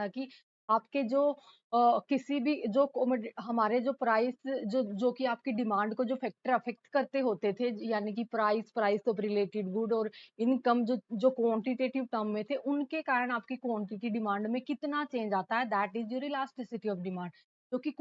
था कि आपके जो किसी भी जो हमारे जो प्राइस जो कि आपकी डिमांड को जो फैक्टर अफेक्ट करते होते थे, यानी कि price price of related good और इनकम जो जो क्वांटिटेटिव टर्म में थे, उनके कारण आपकी क्वांटिटी डिमांड में कितना चेंज आता है, that is your elasticity of demand. जो कि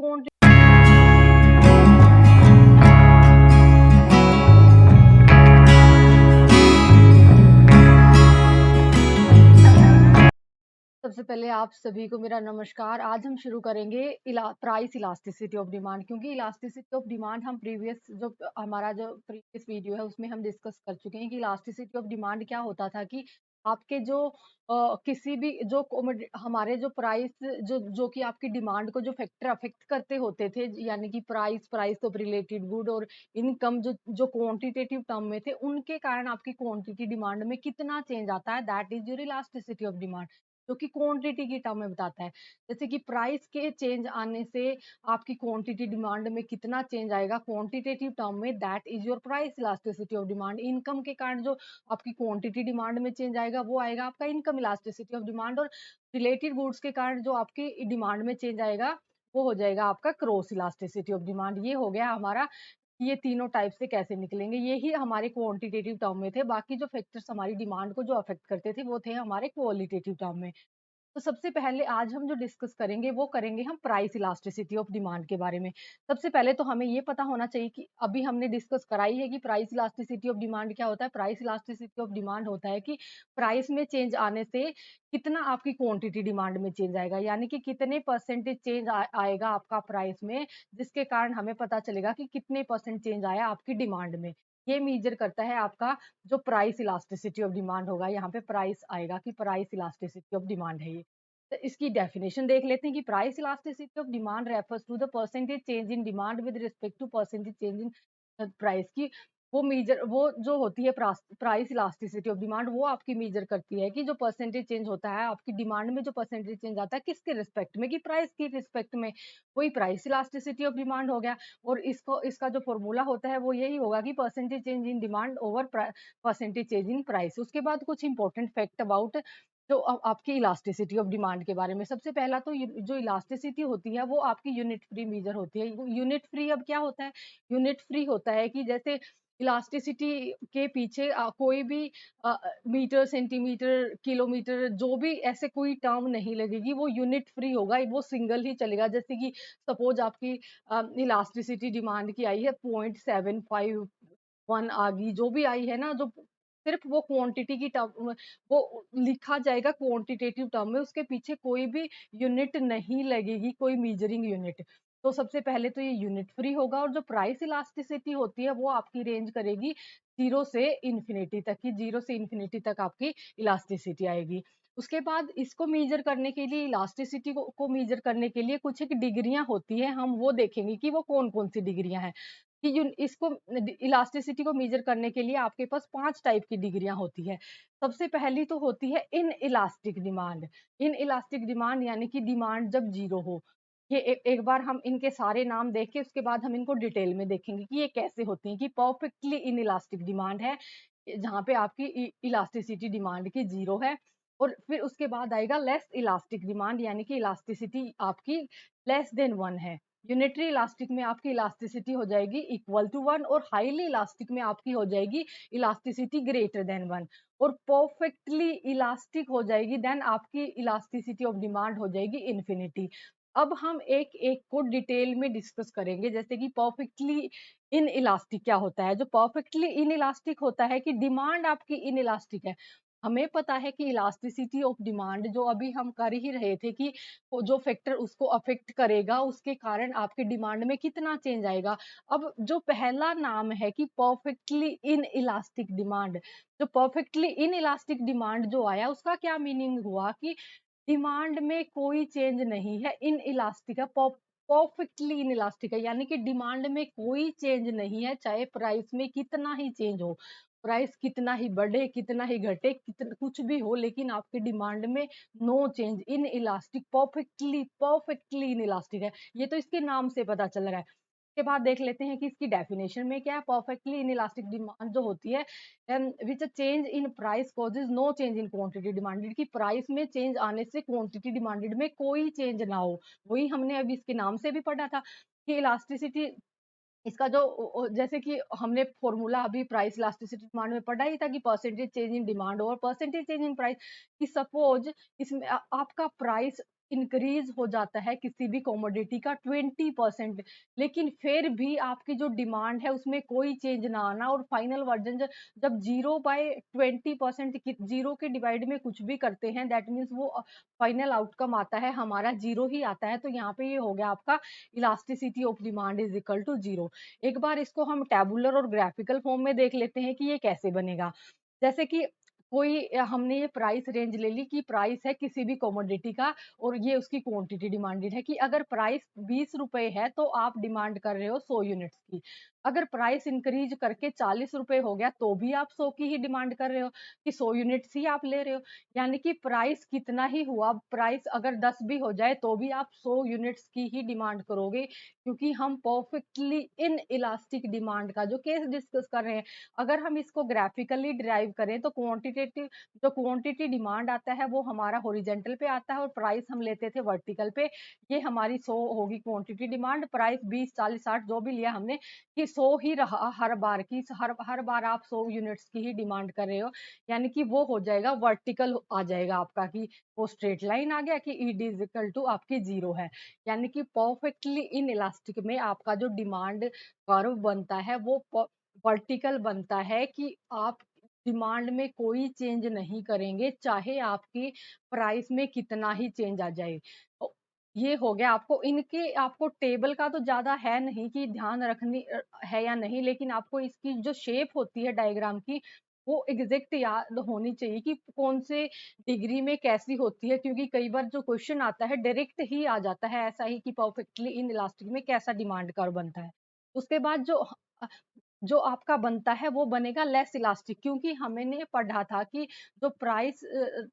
सबसे पहले आप सभी को मेरा नमस्कार। आज हम शुरू करेंगे प्राइस इलास्टिसिटी ऑफ डिमांड, क्योंकि इलास्टिसिटी ऑफ डिमांड हम हमारा जो प्रीवियस वीडियो है उसमें हम डिस्कस कर चुके हैं कि इलास्टिसिटी ऑफ डिमांड क्या होता था कि आपके जो किसी भी जो हमारे जो प्राइस जो कि आपकी डिमांड को जो फैक्टर अफेक्ट करते होते थे, यानी कि price price of related good और इनकम जो जो क्वांटिटेटिव टर्म में थे, उनके कारण आपकी क्वांटिटी डिमांड में कितना चेंज आता है, that is your elasticity of demand, जो कि क्वांटिटी की टर्म में बताता है। जैसे कि प्राइस के चेंज आने से आपकी क्वांटिटी डिमांड में कितना चेंज आएगा क्वांटिटेटिव टर्म में, that is your price elasticity of demand. Income के कारण जो आपकी क्वांटिटी डिमांड में चेंज आएगा वो आएगा आपका इनकम इलास्टिसिटी ऑफ डिमांड, और रिलेटेड गुड्स के कारण जो आपकी डिमांड में चेंज आएगा वो हो जाएगा आपका क्रॉस इलास्टिसिटी ऑफ डिमांड। ये हो गया हमारा, ये तीनों टाइप से कैसे निकलेंगे, ये ही हमारे क्वांटिटेटिव टर्म में थे। बाकी जो फैक्टर्स हमारी डिमांड को जो अफेक्ट करते थे वो थे हमारे क्वालिटेटिव टर्म में। तो सबसे पहले आज हम जो डिस्कस करेंगे वो करेंगे हम प्राइस इलास्टिसिटी ऑफ डिमांड के बारे में। सबसे पहले तो हमें ये पता होना चाहिए कि अभी हमने डिस्कस कराई है कि प्राइस इलास्टिसिटी ऑफ डिमांड क्या होता है। प्राइस इलास्टिसिटी ऑफ डिमांड होता है कि प्राइस में चेंज आने से कितना आपकी क्वांटिटी डिमांड में चेंज आएगा, यानी कि कितने परसेंटेज चेंज आएगा आपका प्राइस में, जिसके कारण हमें पता चलेगा कि कितने परसेंट चेंज आया आपकी डिमांड में। ये मेजर करता है आपका जो प्राइस इलास्टिसिटी ऑफ डिमांड होगा। यहाँ पे प्राइस आएगा कि प्राइस इलास्टिसिटी ऑफ डिमांड है ये। तो इसकी डेफिनेशन देख लेते हैं कि price elasticity of demand refers to the percentage change in demand with respect to percentage change in price की। वो जो होती है प्राइस इलास्टिसिटी ऑफ डिमांड, वो आपकी मेजर करती है कि जो परसेंटेज चेंज होता है आपकी डिमांड में, जो परसेंटेज चेंज आता है किसके रिस्पेक्ट में, कि प्राइस की रिस्पेक्ट में, वही प्राइस इलास्टिसिटी ऑफ डिमांड हो गया। और इसका जो फॉर्मूला होता है वो यही होगा कि percentage change in demand over percentage change in price. उसके बाद कुछ इंपॉर्टेंट फैक्ट अबाउट जो आपकी इलास्टिसिटी ऑफ डिमांड के बारे में। सबसे पहला तो जो इलास्टिसिटी होती है वो आपकी यूनिट फ्री मेजर होती है। यूनिट फ्री अब क्या होता है, यूनिट फ्री होता है कि जैसे इलास्टिसिटी के पीछे कोई भी मीटर सेंटीमीटर किलोमीटर जो भी ऐसे कोई टर्म नहीं लगेगी, वो यूनिट फ्री होगा, वो सिंगल ही चलेगा। जैसे कि सपोज आपकी इलास्टिसिटी डिमांड की आई है 0.751 आ गई, जो भी आई है ना, जो सिर्फ वो क्वांटिटी की टर्म वो लिखा जाएगा क्वांटिटेटिव टर्म में, उसके पीछे कोई भी यूनिट नहीं लगेगी, कोई मेजरिंग यूनिट। तो सबसे पहले तो ये यूनिट फ्री होगा। और जो प्राइस इलास्टिसिटी होती है वो आपकी रेंज करेगी 0 से इन्फिनिटी तक की, 0 से इन्फिनिटी तक आपकी इलास्टिसिटी आएगी। उसके बाद इसको मेजर करने के लिए, इलास्टिसिटी को मेजर करने के लिए कुछ एक डिग्रियां होती है, हम वो देखेंगे कि वो कौन कौन सी डिग्रियां हैं। कि इसको इलास्टिसिटी को मेजर करने के लिए आपके पास 5 टाइप की डिग्रियां होती है। सबसे पहली तो होती है in elastic demand. In elastic demand यानी कि डिमांड जब 0 हो। ये एक बार हम इनके सारे नाम देख के उसके बाद हम इनको डिटेल में देखेंगे कि ये कैसे होती हैं। कि परफेक्टली इन इलास्टिक डिमांड है, जहाँ पे आपकी इलास्टिसिटी डिमांड की 0 है। और फिर उसके बाद आएगा लेस इलास्टिक डिमांड, यानी कि इलास्टिसिटी आपकी लेस देन 1 है। यूनिटरी इलास्टिक में आपकी इलास्टिसिटी हो जाएगी इक्वल टू 1, और हाईली इलास्टिक में आपकी हो जाएगी इलास्टिसिटी ग्रेटर देन 1, और परफेक्टली इलास्टिक हो जाएगी देन आपकी इलास्टिसिटी ऑफ डिमांड हो जाएगी इन्फिनिटी। अब हम एक एक को डिटेल में डिस्कस करेंगे। जैसे कि परफेक्टली इन इलास्टिक क्या होता है। जो परफेक्टली इन इलास्टिक होता है कि डिमांड आपकी इन इलास्टिक है। हमें पता है कि इलास्टिसिटी ऑफ डिमांड जो अभी हम कर ही रहे थे कि वो जो फैक्टर उसको अफेक्ट करेगा उसके कारण आपके डिमांड में कितना चेंज आएगा। अब जो पहला नाम है कि परफेक्टली इन इलास्टिक डिमांड, जो परफेक्टली इन इलास्टिक डिमांड जो आया उसका क्या मीनिंग हुआ कि डिमांड में कोई चेंज नहीं है, इन इलास्टिक है, परफेक्टली इन इलास्टिक है, यानी कि डिमांड में कोई चेंज नहीं है, चाहे प्राइस में कितना ही चेंज हो, प्राइस कितना ही बढ़े कितना ही घटे कितना कुछ भी हो, लेकिन आपकी डिमांड में no change, inelastic, perfectly perfectly inelastic है। ये तो इसके नाम से पता चल रहा है। के बाद देख लेते हैं कि इसकी डेफिनेशन में क्या है। परफेक्टली इनइलास्टिक डिमांड जो होती है, which change in price causes no change in quantity demanded, की प्राइस में चेंज आने से क्वांटिटी डिमांडेड में कोई चेंज ना हो। वही हमने अभी इसके नाम से भी पढ़ा था कि इलास्टिसिटी, इसका जो जैसे कि हमने फॉर्मूला अभी प्राइस इलास्टिसिटी डिमांड में पढ़ा ही था कि परसेंटेज चेंज इन डिमांड और परसेंटेज चेंज इन प्राइस, कि सपोज इसमें आपका प्राइस इंक्रीज हो जाता है किसी भी कमोडिटी का 20%, लेकिन फिर भी आपकी जो डिमांड है उसमें कोई चेंज ना आना, और फाइनल वर्जन जब 0/20%, जीरो के डिवाइड में कुछ भी करते हैं, दैट मीन्स वो फाइनल आउटकम आता है हमारा जीरो ही आता है। तो यहाँ पे ये हो गया आपका elasticity of demand is equal to zero. एक बार इसको हम टैबुलर और ग्राफिकल फॉर्म में देख लेते हैं कि ये कैसे बनेगा। जैसे कि कोई हमने ये प्राइस रेंज ले ली कि प्राइस है किसी भी कमोडिटी का, और ये उसकी क्वांटिटी डिमांडेड है कि अगर प्राइस 20 रुपए है तो आप डिमांड कर रहे हो 100 यूनिट्स की। अगर प्राइस इंक्रीज करके 40 रुपए हो गया तो भी आप 100 की ही डिमांड कर रहे हो, कि 100 यूनिट्स ही आप ले रहे हो। यानी कि प्राइस कितना ही हुआ, प्राइस अगर 10 भी हो जाए तो भी आप 100 यूनिट्स की ही डिमांड करोगे, क्योंकि हम परफेक्टली इन इलास्टिक डिमांड का जो केस डिस्कस कर रहे हैं। अगर हम इसको ग्राफिकली डिराइव करें तो क्वांटिटेटिव, जो क्वांटिटी डिमांड आता है वो हमारा हॉरिजेंटल पे आता है और प्राइस हम लेते थे वर्टिकल पे। ये हमारी 100 होगी क्वांटिटी डिमांड, प्राइस 20 40 60 जो भी लिया हमने, कि 100 ही रहा हर बार की, हर बार आप 100 यूनिट्स की ही डिमांड कर रहे हो। यानी कि वो हो जाएगा वर्टिकल आ जाएगा आपका, कि वो स्ट्रेट लाइन आ गया कि ईडी इज इक्वल टू आपकी जीरो है। यानी कि परफेक्टली इन इलास्टिक में आपका जो डिमांड कर्व बनता है वो वर्टिकल बनता है, कि आप डिमांड में कोई चेंज नहीं करेंगे चाहे आपकी प्राइस में कितना ही चेंज आ जाए। तो ये हो गया। आपको इनके, आपको टेबल का तो ज्यादा है नहीं कि ध्यान रखनी है या नहीं, लेकिन आपको इसकी जो शेप होती है डायग्राम की वो एग्जैक्ट याद होनी चाहिए कि कौन से डिग्री में कैसी होती है, क्योंकि कई बार जो क्वेश्चन आता है डायरेक्ट ही आ जाता है ऐसा ही कि परफेक्टली इन इलास्टिक में कैसा डिमांड कर्व बनता है। उसके बाद जो आपका बनता है वो बनेगा लेस इलास्टिक, क्योंकि हमने पढ़ा था कि जो प्राइस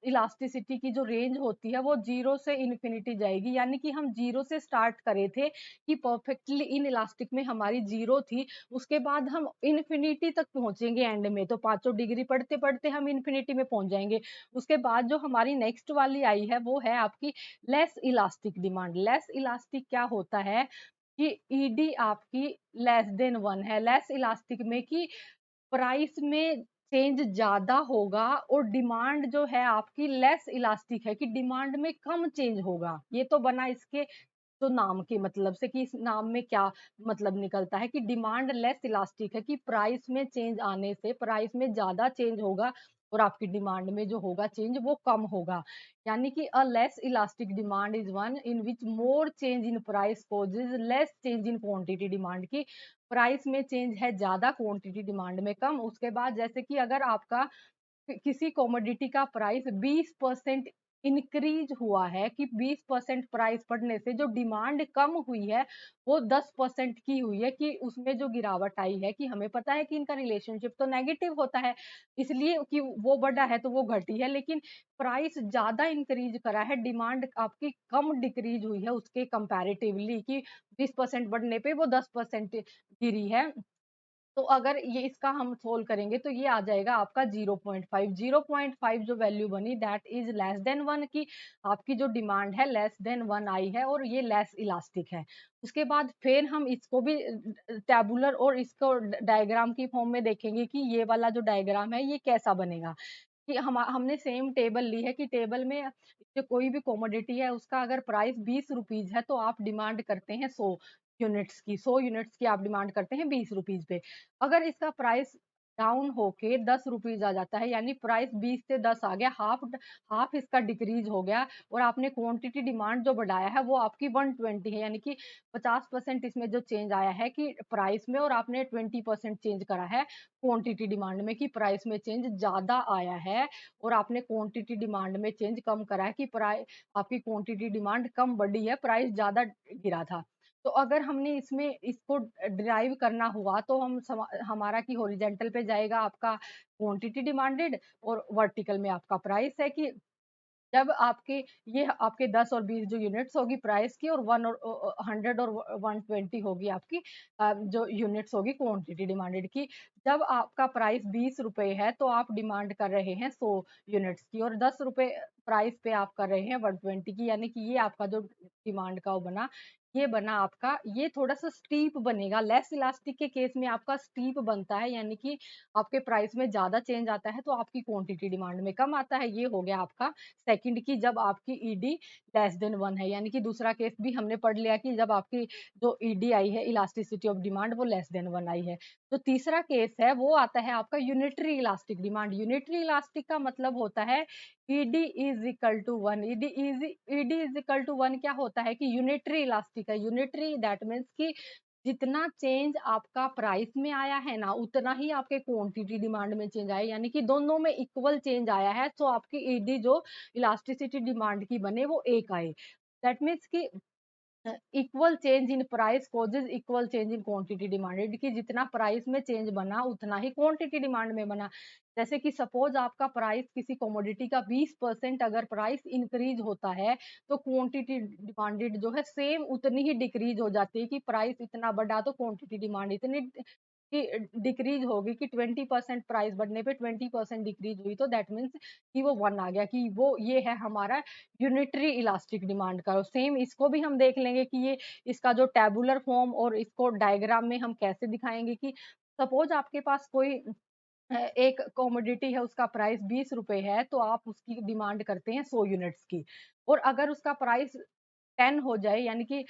इलास्टिसिटी की जो रेंज होती है वो जीरो से इन्फिनिटी जाएगी। यानी कि हम जीरो से स्टार्ट करे थे कि परफेक्टली इन इलास्टिक में हमारी जीरो थी, उसके बाद हम इन्फिनिटी तक पहुंचेंगे एंड में, तो पांचों डिग्री पढ़ते पढ़ते हम इन्फिनिटी में पहुंच जाएंगे। उसके बाद जो हमारी नेक्स्ट वाली आई है वो है आपकी less elastic demand. Less elastic क्या होता है कि ईडी आपकी लेस देन वन है, लेस इलास्टिक में कि प्राइस में चेंज ज्यादा होगा और डिमांड जो है आपकी लेस इलास्टिक है, कि डिमांड में कम चेंज होगा। ये तो बना इसके तो नाम के मतलब से, कि इस नाम में क्या मतलब निकलता है कि डिमांड लेस इलास्टिक है, कि प्राइस में चेंज आने से प्राइस में ज्यादा चेंज होगा और आपकी डिमांड में जो होगा चेंज वो कम होगा। यानी कि a less elastic demand is one in which more change in price causes less change in quantity demand, की प्राइस में चेंज है ज्यादा, क्वांटिटी डिमांड में कम। उसके बाद जैसे कि अगर आपका किसी कमोडिटी का प्राइस 20% इंक्रीज हुआ है, कि 20% प्राइस बढ़ने से जो डिमांड कम हुई है वो 10% की हुई है, कि उसमें जो गिरावट आई है, कि हमें पता है कि इनका रिलेशनशिप तो नेगेटिव होता है, इसलिए कि वो बढ़ा है तो वो घटी है, लेकिन प्राइस ज्यादा इंक्रीज करा है, डिमांड आपकी कम डिक्रीज हुई है उसके कंपैरेटिवली, कि 20% बढ़ने पे वो 10% गिरी है। तो अगर ये इसका हम सोल्व करेंगे तो ये आ जाएगा आपका 0.5। 0.5 जो वैल्यू बनी that is less than one, की आपकी जो डिमांड है लेस देन वन आई है और ये लेस इलास्टिक है। उसके बाद फिर हम इसको भी टेबुलर और इसको डायग्राम की फॉर्म में देखेंगे कि ये वाला जो डायग्राम है ये कैसा बनेगा। कि हमने सेम टेबल ली है, कि टेबल में जो कोई भी कमोडिटी है उसका अगर प्राइस 20 रुपीज है तो आप डिमांड करते हैं 100 यूनिट्स की, 100 यूनिट्स की आप डिमांड करते हैं 20 रुपीज पे। अगर इसका प्राइस डाउन होके 10 रुपीज आ जाता है, यानी प्राइस 20 से 10 आ गया, हाफ हाफ इसका डिक्रीज हो गया, और आपने क्वांटिटी डिमांड जो बढ़ाया है वो आपकी 120 है, यानी कि 50% इसमें जो चेंज आया है कि प्राइस में, और आपने 20% चेंज करा है क्वांटिटी डिमांड में, कि प्राइस में चेंज ज्यादा आया है और आपने क्वांटिटी डिमांड में चेंज कम करा है, कि प्राइस आपकी क्वांटिटी डिमांड कम बढ़ी है, प्राइस ज्यादा गिरा था। तो अगर हमने इसमें इसको डिराइव करना हुआ तो हमारा की हॉरिजेंटल पे जाएगा आपका क्वांटिटी डिमांडेड और वर्टिकल में आपका प्राइस है, कि जब आपके ये आपके 10 और 20 जो यूनिट्स होगी प्राइस की, और 1 और 100 और 120 होगी आपकी जो यूनिट्स होगी क्वांटिटी डिमांडेड की। जब आपका प्राइस ₹20 है तो आप डिमांड कर रहे हैं 100 यूनिट्स की, और ₹10 प्राइस पे आप कर रहे हैं 120 की, यानी कि ये आपका जो डिमांड का वो बना, ये बना आपका, ये थोड़ा-सा स्टीप बनेगा। लेस इलास्टिक के केस में आपका स्टीप बनता है, यानी कि आपके प्राइस में ज़्यादा चेंज आता है तो आपकी क्वांटिटी डिमांड में कम आता है। ये हो गया आपका सेकंड की, जब आपकी ईडी लेस देन 1 है, यानी कि दूसरा केस भी हमने पढ़ लिया कि जब आपकी जो ईडी आई है, इलास्टिसिटी ऑफ डिमांड, वो लेस देन 1 आई है। तो तीसरा केस है वो आता है आपका unitary elastic demand. Unitary elastic का मतलब होता है ED is equal to 1। ED is equal to 1 क्या होता है कि यूनिटरी इलास्टिक है। यूनिटरी दैट मीन्स कि जितना चेंज आपका प्राइस में आया है ना, उतना ही आपके क्वांटिटी डिमांड में चेंज आया, यानी कि दोनों में इक्वल चेंज आया है, तो आपकी ईडी जो इलास्टिसिटी डिमांड की बने वो 1 आए। दैट मीन्स कि equal change in price causes equal change in quantity demanded, कि जितना प्राइस में चेंज बना उतना ही क्वांटिटी डिमांड में बना। जैसे कि सपोज आपका प्राइस किसी कमोडिटी का 20% अगर प्राइस इंक्रीज होता है, तो क्वांटिटी डिमांडेड जो है सेम उतनी ही डिक्रीज हो जाती है, कि प्राइस इतना बढ़ा तो क्वांटिटी डिमांड इतनी कि डिक्रीज होगी, कि 20% प्राइस बढ़ने पे 20% डिक्रीज हुई, तो दैट मीन्स कि वो 1 आ गया, कि वो ये है हमारा यूनिटरी इलास्टिक डिमांड का। सेम इसको भी हम देख लेंगे कि ये इसका जो टैबुलर फॉर्म और इसको डायग्राम में हम कैसे दिखाएँगे, कि सपोज़ आपके पास कोई एक कमोडिटी है, उसका प्राइस ₹20 है, तो आप उसकी डिमांड करते हैं 100 यूनिट्स की, और अगर उसका प्राइस 10 हो जाए, यानी कि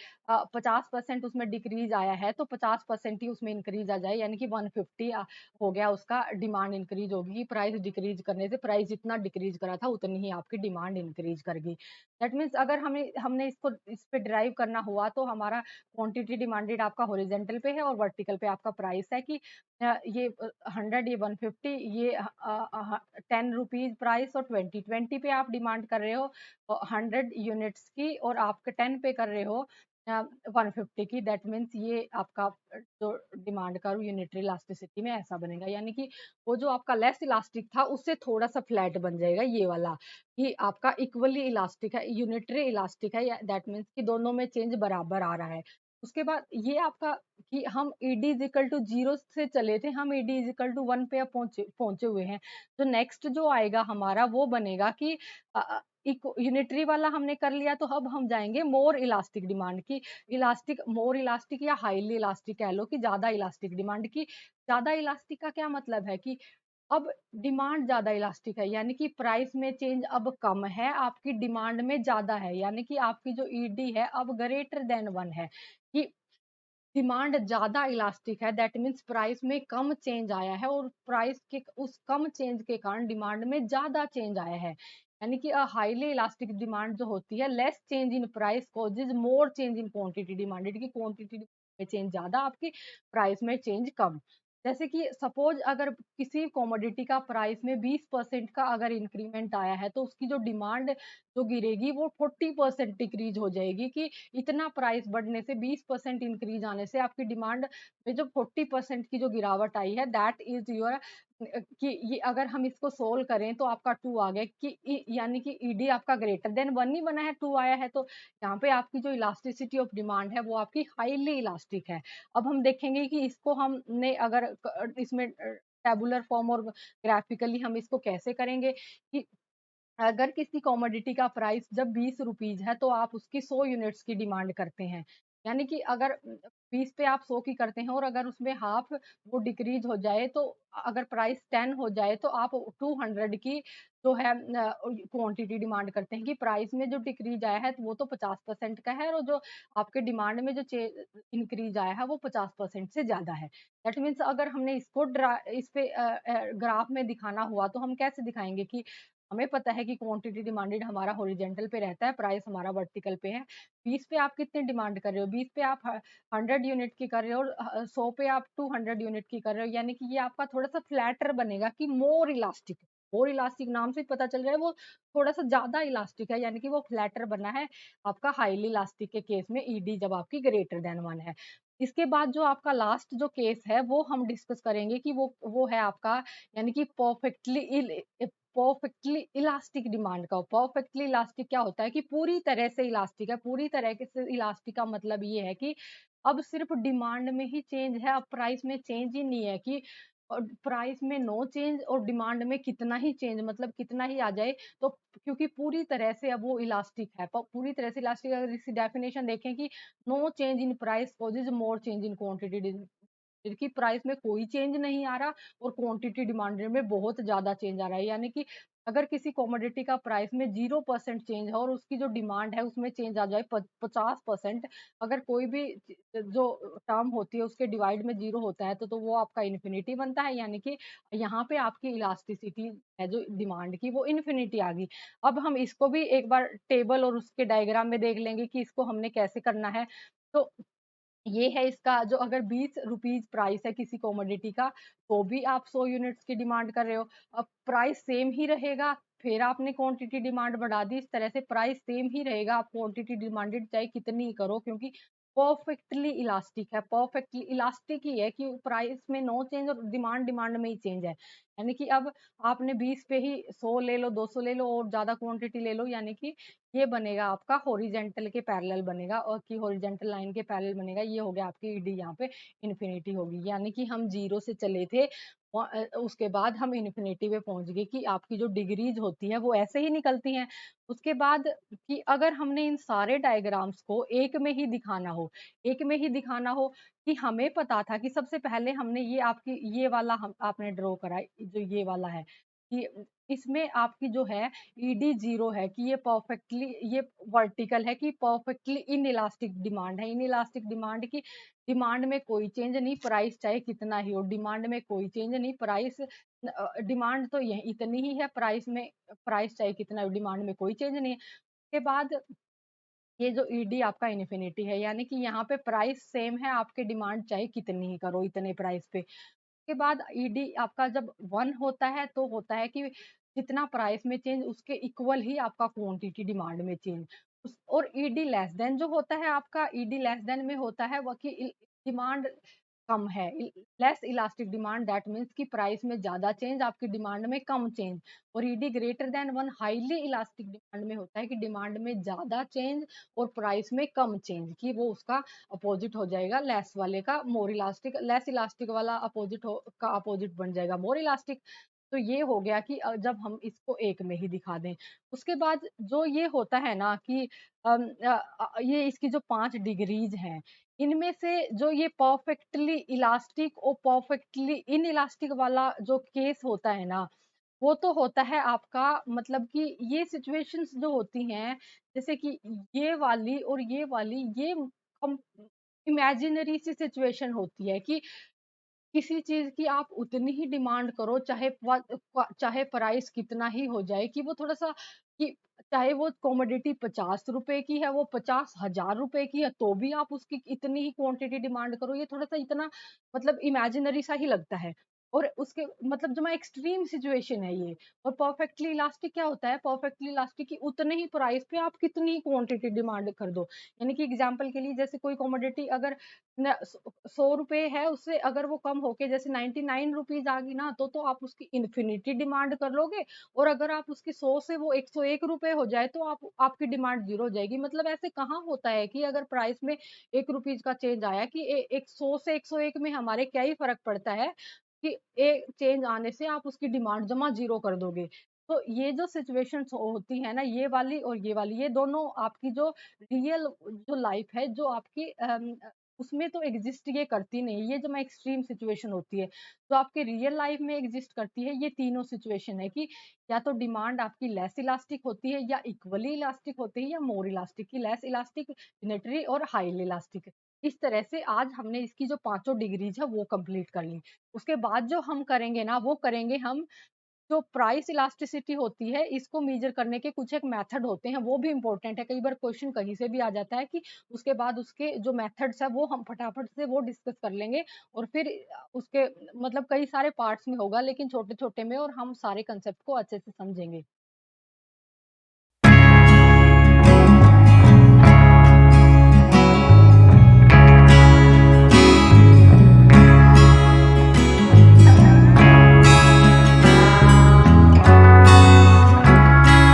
50% उसमें डिक्रीज़ आया है, तो 50% ही उसमें इंक्रीज़ आ जाए, यानी कि 150 हो गया, उसका डिमांड इंक्रीज़ होगी। प्राइस डिक्रीज़ करने से प्राइस जितना डिक्रीज़ करा था उतनी ही आपकी डिमांड इंक्रीज़ कर गई। दैट मीन्स अगर हमें हमने इसको इस पे डिराइव करना हुआ, तो हमारा क्वांटिटी डिमांडेड आपका हॉरिज़ॉन्टल पे है और वर्टिकल पे आपका प्राइस है, कि ये 100, ये 150, ये 10 रुपीज़ प्राइस और 20 पे आप डिमांड कर रहे हो 100 यूनिट्स की, और आप 10 पे कर रहे हो 150 की। दैट मीन्स ये आपका जो डिमांड का यूनिटरी इलास्टिसिटी में ऐसा बनेगा, यानी कि वो जो आपका लेस इलास्टिक था उससे थोड़ा सा फ्लैट बन जाएगा ये वाला, कि आपका इक्वली इलास्टिक है, यूनिटरी इलास्टिक है, या दैट मीन्स कि दोनों में चेंज बराबर आ रहा है। उसके बाद ये आपका, कि हम ईडी इज इक्वल टू 0 से चले थे, हम ईडी इज इक्वल टू 1 पे अब पहुंचे पहुंचे हुए हैं। तो नेक्स्ट जो आएगा हमारा वो बनेगा कि यूनिटरी वाला हमने कर लिया, तो अब हम जाएंगे मोर इलास्टिक डिमांड की। इलास्टिक, मोर इलास्टिक या हाईली इलास्टिक कह लो, कि ज्यादा इलास्टिक डिमांड की। ज्यादा इलास्टिक का क्या मतलब है कि अब डिमांड ज्यादा इलास्टिक है, यानी कि प्राइस में चेंज अब कम है, आपकी डिमांड में ज्यादा है, यानी कि आपकी जो ईडी है अब ग्रेटर देन 1 है, कि डिमांड ज़्यादा इलास्टिक है, दैट मीन्स प्राइस में कम चेंज आया है, और प्राइस के उस कम चेंज के कारण डिमांड में ज़्यादा चेंज आया है। यानी कि हाईली इलास्टिक डिमांड जो होती है, less change in price causes more change in quantity demanded, की क्वांटिटी में चेंज ज़्यादा, आपकी प्राइस में चेंज कम। जैसे कि सपोज अगर किसी कमोडिटी का प्राइस में 20% का अगर इंक्रीमेंट आया है, तो उसकी जो डिमांड जो गिरेगी वो 40% डिक्रीज हो जाएगी, कि इतना प्राइस बढ़ने से 20% इंक्रीज आने से आपकी डिमांड में जो 40% की जो गिरावट आई है, दैट इज योर, कि ये अगर हम इसको सोल्व करें तो आपका 2 आ गया, कि यानी कि ईडी आपका ग्रेटर देन 1 ही बना है, 2 आया है, तो यहाँ पे आपकी जो इलास्टिसिटी ऑफ डिमांड है वो आपकी हाईली इलास्टिक है। अब हम देखेंगे कि इसको हमने अगर इसमें टेबुलर फॉर्म और ग्राफिकली हम इसको कैसे करेंगे, कि अगर किसी कमोडिटी का प्राइस जब 20 रुपीज है, तो आप उसकी 100 यूनिट्स की डिमांड करते हैं, यानी कि अगर 20 पे आप 100 की करते हैं, और अगर उसमें हाफ वो डिक्रीज हो जाए, तो अगर प्राइस 10 हो जाए, तो आप 200 की जो है क्वांटिटी डिमांड करते हैं, कि प्राइस में जो डिक्रीज आया है तो वो तो 50% का है, और जो आपके डिमांड में जो इंक्रीज आया है वो 50% से ज्यादा है। दैट मीन्स अगर हमने इसको इस पे ग्राफ में दिखाना हुआ, तो हम कैसे दिखाएंगे, कि हमें पता है कि क्वांटिटी डिमांडेड हमारा हॉरिजॉन्टल पे रहता है, प्राइस हमारा वर्टिकल पे है। 20 पे आप कितनी डिमांड कर रहे हो? 20 पे आप 100 यूनिट की कर रहे हो, और 100 पे आप 200 यूनिट की कर रहे हो, यानी कि ये आपका थोड़ा-सा फ्लैटर बनेगा, कि मोर इलास्टिक। मोर इलास्टिक नाम से ही पता चल रहा है वो थोड़ा-सा ज़्यादा इलास्टिक है, यानी कि वो फ्लैटर बना है आपका हाईली इलास्टिक के केस में, ईडी जब आपकी ग्रेटर देन 1 है। इसके बाद जो आपका लास्ट जो केस है वो हम डिस्कस करेंगे, कि वो है आपका, यानी कि परफेक्टली इलास्टिक डिमांड का हो। परफेक्टली इलास्टिक क्या होता है कि पूरी तरह से इलास्टिक है। पूरी तरह के से इलास्टिक का मतलब ये है कि अब सिर्फ डिमांड में ही चेंज है, अब प्राइस में चेंज ही नहीं है कि प्राइस में नो चेंज और डिमांड में कितना ही चेंज, मतलब कितना ही आ जाए, तो क्योंकि पूरी तरह से अब वो इलास्टिक है। पूरी तरह से इलास्टिक, अगर इसकी डेफिनेशन देखें कि no change in price causes more change in quantity, कि प्राइस में कोई चेंज नहीं आ रहा और क्वांटिटी डिमांडेड में बहुत ज्यादा चेंज आ रहा है। यानी कि अगर किसी कमोडिटी का प्राइस में 0% चेंज है और उसकी जो डिमांड है उसमें चेंज आ जाए 50%, अगर कोई भी जो टर्म होती है उसके डिवाइड में जीरो होता है तो वो आपका इन्फिनिटी बनता है। यानी कि यहाँ पे आपकी इलास्टिसिटी है जो डिमांड की, वो इन्फिनिटी आ गई। अब हम इसको भी एक बार टेबल और उसके डायग्राम में देख लेंगे कि इसको हमने कैसे करना है। तो ये है इसका जो, अगर 20 रुपीज प्राइस है किसी कमोडिटी का, तो भी आप 100 यूनिट्स की डिमांड कर रहे हो। अब प्राइस सेम ही रहेगा, फिर आपने क्वांटिटी डिमांड बढ़ा दी। इस तरह से प्राइस सेम ही रहेगा, आप क्वांटिटी डिमांडेड चाहे कितनी ही करो, क्योंकि परफेक्टली इलास्टिक है। परफेक्टली इलास्टिक ही है कि प्राइस में नो चेंज और डिमांड डिमांड में ही चेंज है। यानी कि अब आपने 20 पे ही 100 ले लो, 200 ले लो और ज्यादा क्वांटिटी ले लो, यानी कि ये बनेगा आपका हॉरिजेंटल के पैरेलल बनेगा, और कि हॉरिजेंटल लाइन के पैरेलल बनेगा। ये हो गया आपकी ईडी, यहाँ पे इन्फिनिटी होगी। यानी कि हम जीरो से चले थे, उसके बाद हम इन्फिनिटी पे पहुंच गए, कि आपकी जो डिग्रीज होती है वो ऐसे ही निकलती हैं। उसके बाद कि अगर हमने इन सारे डायग्राम्स को एक में ही दिखाना हो, एक में ही दिखाना हो, कि हमें पता था कि सबसे पहले हमने ये आपकी ये वाला हम आपने ड्रॉ करा है, जो ये वाला है कि इसमें आपकी जो है ईडी जीरो है, कि ये परफेक्टली ये वर्टिकल है, कि परफेक्टली इन इलास्टिक डिमांड है। इन इलास्टिक डिमांड की डिमांड में कोई चेंज नहीं, प्राइस चाहे कितना ही हो, डिमांड में कोई चेंज नहीं। प्राइस डिमांड तो ये इतनी ही है, प्राइस में प्राइस चाहे कितना हो, डिमांड में कोई चेंज नहीं है। उसके बाद ये जो ईडी आपका इन्फिनिटी है, यानी कि यहाँ पे प्राइस सेम है, आपके डिमांड चाहे कितनी ही करो इतने प्राइस पे। के बाद ईडी आपका जब 1 होता है तो होता है कि जितना प्राइस में चेंज उसके इक्वल ही आपका क्वांटिटी डिमांड में चेंज। और ईडी लेस देन जो होता है आपका, ईडी लेस देन में होता है वो कि डिमांड कम है, less elastic demand, that means कि प्राइस में ज्यादा चेंज, आपकी डिमांड में कम चेंज। और ED greater than 1 highly elastic demand में होता है कि डिमांड में ज्यादा चेंज और प्राइस में कम चेंज, कि वो उसका अपोजिट हो जाएगा लेस वाले का, मोर इलास्टिक। लेस इलास्टिक वाला अपोजिट का अपोजिट बन जाएगा मोर इलास्टिक। तो ये हो गया कि जब हम इसको एक में ही दिखा दें। उसके बाद जो ये होता है ना कि ये इसकी जो 5 डिग्रीज हैं, इनमें से जो ये परफेक्टली इलास्टिक और परफेक्टली इन इलास्टिक वाला जो केस होता है ना, वो तो होता है आपका, मतलब कि ये सिचुएशंस जो होती हैं, जैसे कि ये वाली और ये वाली, ये इमेजिनरी सी सिचुएशन होती है कि किसी चीज की आप उतनी ही डिमांड करो, चाहे प्राइस कितना ही हो जाए, कि वो थोड़ा सा कि चाहे वो कॉमोडिटी 50 रुपए की है, वो 50,000 रुपए की है, तो भी आप उसकी इतनी ही क्वांटिटी डिमांड करो, ये थोड़ा सा इतना मतलब इमेजिनरी सा ही लगता है। और उसके मतलब जो मैं एक्सट्रीम सिचुएशन है ये। और परफेक्टली इलास्टिक क्या होता है, परफेक्टली इलास्टिक की उतने ही प्राइस पे आप कितनी ही क्वांटिटी डिमांड कर दो। यानी कि एग्जांपल के लिए, जैसे कोई कॉमोडिटी अगर 100 रुपए है, उससे अगर वो कम होके जैसे 99 रुपीज आ गई ना, तो आप उसकी इन्फिनिटी डिमांड कर लोगे। और अगर आप उसकी 100 से वो 101 रुपए हो जाए तो आप आपकी डिमांड जीरो हो जाएगी। मतलब ऐसे कहाँ होता है कि अगर प्राइस में 1 रुपीज का चेंज आया, कि एक 100 से 101 में हमारे क्या ही फर्क पड़ता है, कि एक चेंज आने से आप उसकी डिमांड जमा जीरो कर दोगे। तो ये जो सिचुएशंस होती है ना, ये वाली और ये वाली, ये दोनों आपकी जो रियल जो लाइफ है, जो आपकी उसमें तो एग्जिस्ट ये करती नहीं। ये जो मैं एक्सट्रीम सिचुएशन होती है जो आपके रियल लाइफ में एग्जिस्ट करती है, ये तीनों सिचुएशन है कि या तो डिमांड आपकी लेस इलास्टिक होती है, या इक्वली इलास्टिक होती है, या मोर इलास्टिक, की लेस इलास्टिक, यूनिटरी और हाईली इलास्टिक। इस तरह से आज हमने इसकी जो पांचों डिग्रीज है वो कंप्लीट कर ली। उसके बाद जो हम करेंगे ना, वो करेंगे हम जो प्राइस इलास्टिसिटी होती है, इसको मेजर करने के कुछ एक मेथड होते हैं, वो भी इंपॉर्टेंट है। कई बार क्वेश्चन कहीं से भी आ जाता है, कि उसके बाद उसके जो मेथड्स है वो हम फटाफट से वो डिस्कस कर लेंगे। और फिर उसके मतलब कई सारे पार्ट्स में होगा, लेकिन छोटे छोटे में, और हम सारे कंसेप्ट को अच्छे से समझेंगे।